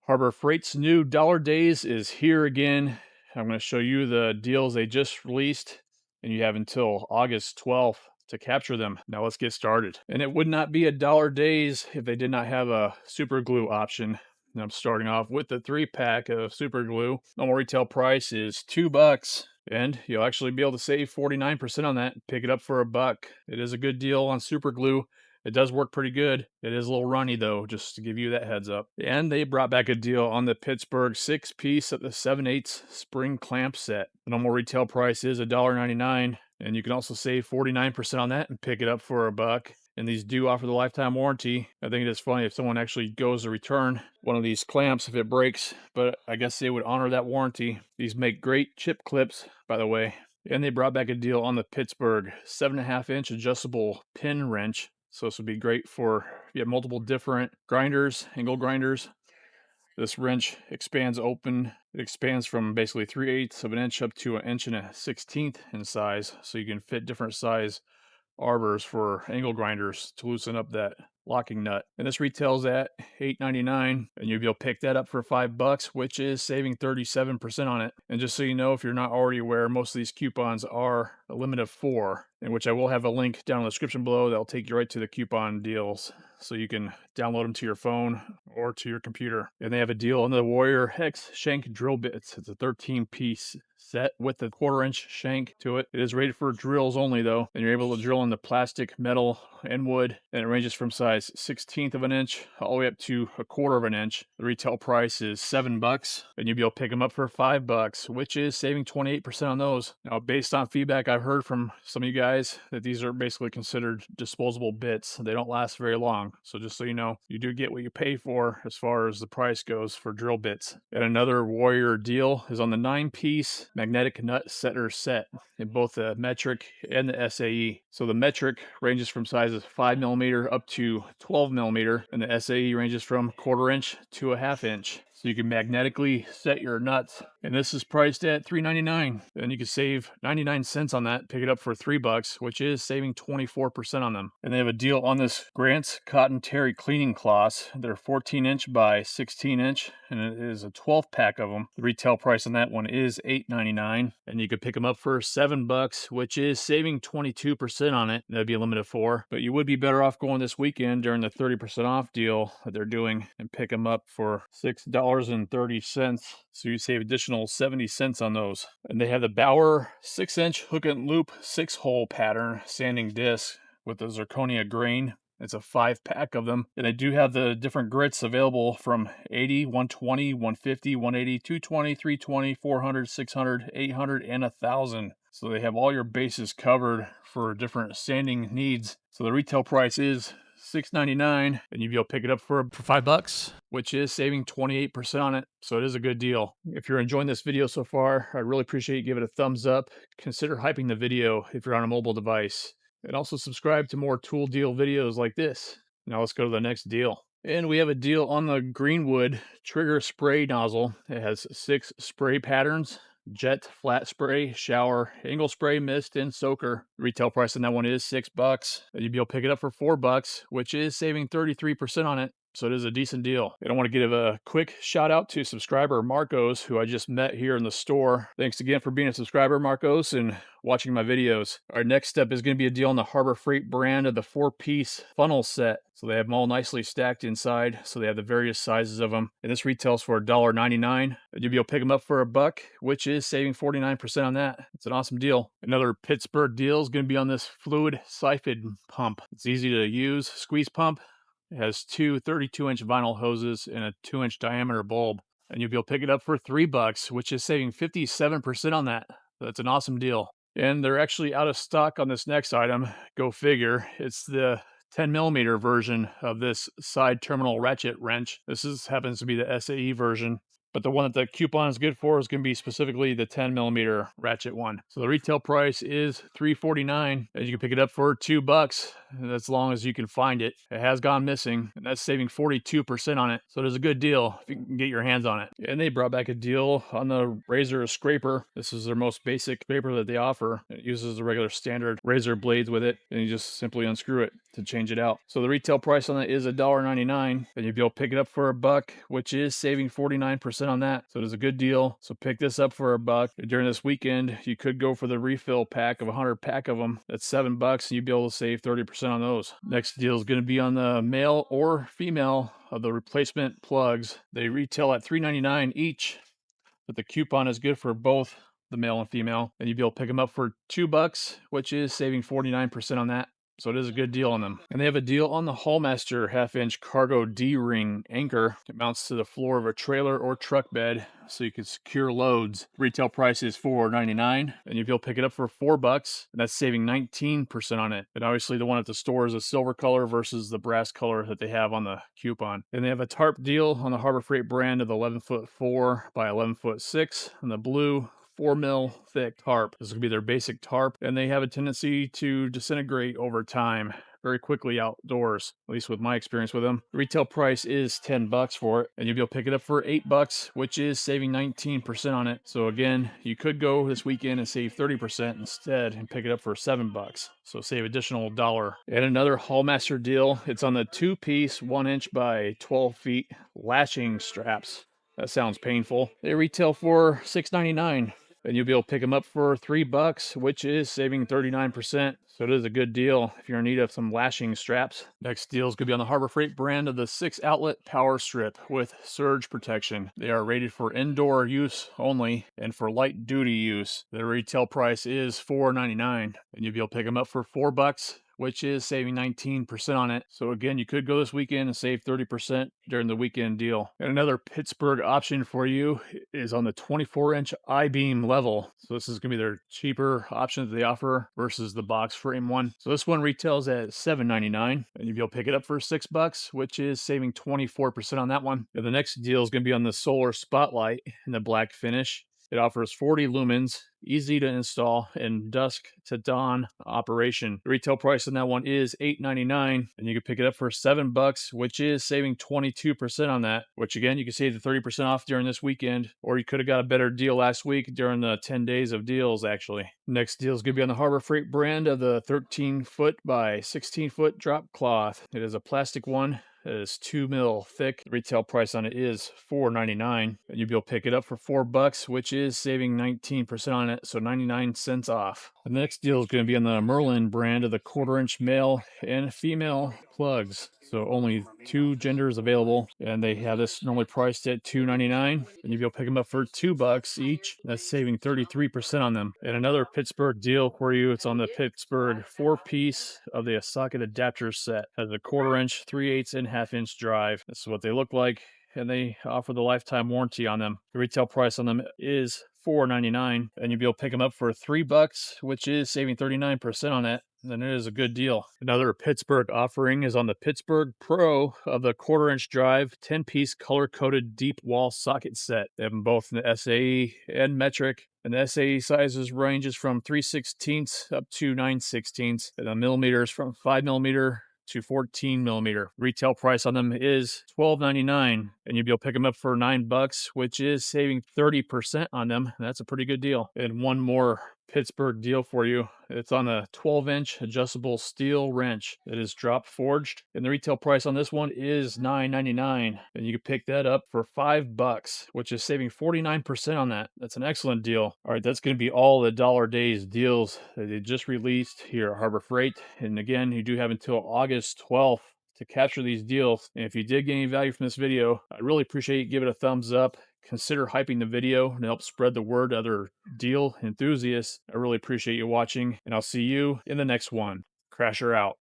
Harbor Freight's new Dollar Days is here again. I'm going to show you the deals they just released, and you have until August 12th to capture them. Now let's get started. And it would not be a Dollar Days if they did not have a super glue option. And I'm starting off with the 3-pack of super glue. Normal retail price is $2, and you'll actually be able to save 49% on that. Pick it up for $1. It is a good deal on super glue. It does work pretty good. It is a little runny though, just to give you that heads up. And they brought back a deal on the Pittsburgh 6-piece of the 7/8 spring clamp set. The normal retail price is $1.99, and you can also save 49% on that and pick it up for $1. And these do offer the lifetime warranty. I think it is funny if someone actually goes to return one of these clamps if it breaks, but I guess they would honor that warranty. These make great chip clips, by the way. And they brought back a deal on the Pittsburgh 7.5-inch adjustable pin wrench. So this would be great for if you have multiple different grinders, angle grinders. This wrench expands open. It expands from basically 3/8 of an inch up to 1 1/16 in size. So you can fit different size arbors for angle grinders to loosen up that locking nut. And this retails at $8.99, and you'll be able to pick that up for $5, which is saving 37% on it. And just so you know, if you're not already aware, most of these coupons are a limit of 4, in which I will have a link down in the description below that'll take you right to the coupon deals, so you can download them to your phone or to your computer. And they have a deal on the Warrior Hex shank drill bits. It's a 13-piece set with a 1/4-inch shank to it. It is rated for drills only though, and you're able to drill in the plastic, metal, and wood, and it ranges from size 1/16 of an inch all the way up to 1/4 of an inch. The retail price is $7, and you'll be able to pick them up for $5, which is saving 28% on those. Now, based on feedback I've heard from some of you guys, that these are basically considered disposable bits. They don't last very long, so just so you know, you do get what you pay for as far as the price goes for drill bits. And another Warrior deal is on the 9-piece magnetic nut setter set in both the metric and the SAE. So the metric ranges from sizes 5mm up to 12mm, and the SAE ranges from 1/4 inch to 1/2 inch. So you can magnetically set your nuts, and this is priced at $3.99. And you can save 99 cents on that, pick it up for $3, which is saving 24% on them. And they have a deal on this Grant's Cotton Terry cleaning cloths. They're 14-inch by 16-inch, and it is a 12-pack of them. The retail price on that one is $8.99, and you could pick them up for $7, which is saving 22% on it. That'd be a limit of 4, but you would be better off going this weekend during the 30% off deal that they're doing and pick them up for $6.30. So you save additional 70 cents on those. And they have the Bauer 6-inch hook and loop 6-hole pattern sanding disc with the zirconia grain. It's a 5-pack of them. And they do have the different grits available from 80, 120, 150, 180, 220, 320, 400, 600, 800, and 1,000. So they have all your bases covered for different sanding needs. So the retail price is $6.99, and you'll be able to pick it up for $5, which is saving 28% on it. So it is a good deal. If you're enjoying this video so far, I'd really appreciate you give it a thumbs up. Consider hyping the video if you're on a mobile device, and also subscribe to more tool deal videos like this. Now let's go to the next deal. And we have a deal on the Greenwood trigger spray nozzle. It has 6 spray patterns: jet, flat spray, shower, angle spray, mist, and soaker. Retail price on that one is $6. And you'll be able to pick it up for $4, which is saving 33% on it. So it is a decent deal. And I want to give a quick shout out to subscriber Marcos, who I just met here in the store. Thanks again for being a subscriber, Marcos, and watching my videos. Our next step is going to be a deal on the Harbor Freight brand of the 4-piece funnel set. So they have them all nicely stacked inside. So they have the various sizes of them. And this retails for $1.99. You'll be able to pick them up for $1, which is saving 49% on that. It's an awesome deal. Another Pittsburgh deal is going to be on this fluid siphon pump. It's easy to use squeeze pump. It has 2 32-inch vinyl hoses and a 2-inch diameter bulb. And you'll be able to pick it up for $3, which is saving 57% on that. That's an awesome deal. And they're actually out of stock on this next item. Go figure. It's the 10mm version of this side terminal ratchet wrench. This happens to be the SAE version, but the one that the coupon is good for is going to be specifically the 10mm ratchet one. So the retail price is $3.49, and you can pick it up for $2, as long as you can find it. It has gone missing, and that's saving 42% on it. So it is a good deal if you can get your hands on it. And they brought back a deal on the razor scraper. This is their most basic scraper that they offer. It uses the regular standard razor blades with it, and you just simply unscrew it to change it out. So the retail price on it is $1.99, and you'll be able to pick it up for $1, which is saving 49% on that. So it is a good deal. So pick this up for $1 during this weekend. You could go for the refill pack of 100 pack of them. That's $7, and you'd be able to save 30% on those. Next deal is going to be on the male or female of the replacement plugs. They retail at $3.99 each, but the coupon is good for both the male and female, and you'd be able to pick them up for $2, which is saving 49% on that. So it is a good deal on them. And they have a deal on the Hallmaster 1/2-inch cargo D-ring anchor. It mounts to the floor of a trailer or truck bed so you can secure loads. Retail price is $4.99, and you'll be able to pick it up for $4, and that's saving 19% on it. And obviously the one at the store is a silver color versus the brass color that they have on the coupon. And they have a tarp deal on the Harbor Freight brand of the 11-foot 4 by 11-foot 6 and the blue 4 mil thick tarp. This will be their basic tarp, and they have a tendency to disintegrate over time very quickly outdoors, at least with my experience with them. The retail price is $10 for it, and you'll be able to pick it up for $8, which is saving 19% on it. So again, you could go this weekend and save 30% instead and pick it up for $7. So save additional $1. And another Hallmaster deal, it's on the 2-piece 1-inch by 12 feet lashing straps. That sounds painful. They retail for $6.99. And you'll be able to pick them up for $3, which is saving 39%. So it is a good deal if you're in need of some lashing straps. Next deal is going to be on the Harbor Freight brand of the 6-outlet power strip with surge protection. They are rated for indoor use only and for light duty use. Their retail price is $4.99, and you'll be able to pick them up for $4, which is saving 19% on it. So again, you could go this weekend and save 30% during the weekend deal. And another Pittsburgh option for you is on the 24-inch I-beam level. So this is going to be their cheaper option that they offer versus the box frame one. So this one retails at $7.99, and you'll be able to pick it up for $6, which is saving 24% on that one. And the next deal is going to be on the solar spotlight in the black finish. It offers 40 lumens, easy to install, and dusk to dawn operation. The retail price on that one is $8.99, and you can pick it up for $7, which is saving 22% on that, which again, you can save the 30% off during this weekend, or you could have got a better deal last week during the 10 days of deals, actually. Next deal is going to be on the Harbor Freight brand of the 13-foot by 16-foot drop cloth. It is a plastic one. It is 2 mil thick. The retail price on it is $4.99, and you'll be able to pick it up for $4, which is saving 19% on it, so 99 cents off. The next deal is going to be on the Merlin brand of the 1/4-inch male and female plugs. So only 2 genders available, and they have this normally priced at $2.99, and you'll be able to pick them up for $2 each. That's saving 33% on them. And another Pittsburgh deal for you, it's on the Pittsburgh 4-piece of the socket adapter set. It has a 1/4-inch, 3/8, and 1/2-inch drive. This is what they look like, and they offer the lifetime warranty on them. The retail price on them is $4.99, and you'll be able to pick them up for $3, which is saving 39% on that. Then it is a good deal. Another Pittsburgh offering is on the Pittsburgh Pro of the 1/4-inch drive 10-piece color-coded deep wall socket set. They have them both in the SAE and metric, and the SAE sizes ranges from 3/16 up to 9/16, and the millimeters from 5 millimeter to 14 millimeter. Retail price on them is $12.99, and you'll be able to pick them up for $9, which is saving 30% on them. That's a pretty good deal. And one more Pittsburgh deal for you. It's on a 12-inch adjustable steel wrench that is drop forged, and the retail price on this one is $9.99, and you can pick that up for $5, which is saving 49% on that. That's an excellent deal. All right, that's going to be all the Dollar Days deals that they just released here at Harbor Freight. And again, you do have until August 12th to capture these deals. And if you did get any value from this video, I really appreciate you give it a thumbs up. Consider hyping the video and help spread the word to other deal enthusiasts. I really appreciate you watching, and I'll see you in the next one. Crasher out.